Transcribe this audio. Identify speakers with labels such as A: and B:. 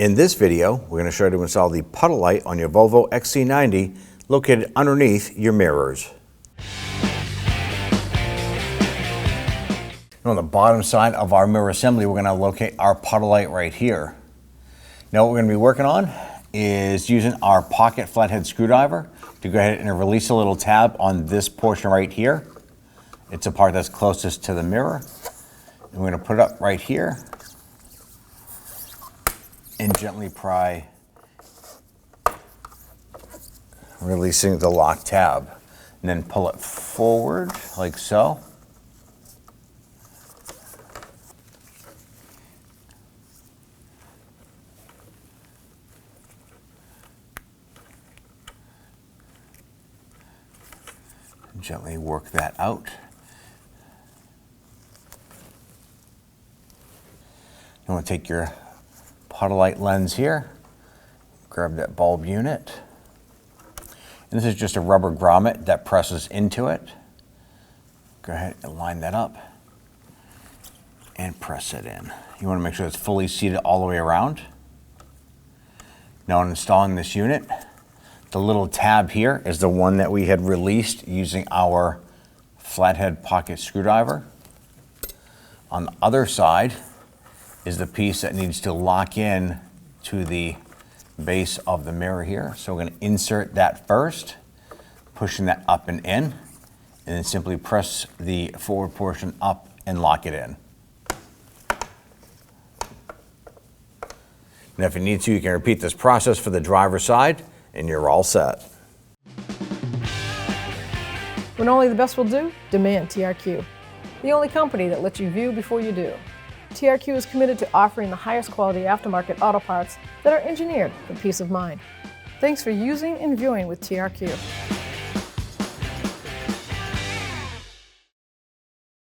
A: In this video, we're going to show you how to install the puddle light on your Volvo XC90 located underneath your mirrors. On the bottom side of our mirror assembly, we're going to locate our puddle light right here. Now what we're going to be working on is using our pocket flathead screwdriver to go ahead and release a little tab on this portion right here. It's a part that's closest to the mirror. And we're going to put it up right here and gently pry, releasing the lock tab. And then pull it forward like so. Gently work that out. You want to take your puddle light lens here, grab that bulb unit, and this is just a rubber grommet that presses into it. Go ahead and line that up and press it in. You want to make sure it's fully seated all the way around. Now, in installing this unit, the little tab here is the one that we had released using our flathead pocket screwdriver. On the other side is the piece that needs to lock in to the base of the mirror here. So we're going to insert that first, pushing that up and in, and then simply press the forward portion up and lock it in. Now if you need to, you can repeat this process for the driver's side, and you're all set.
B: When only the best will do, demand TRQ. The only company that lets you view before you do. TRQ is committed to offering the highest quality aftermarket auto parts that are engineered for peace of mind. Thanks for using and viewing with TRQ.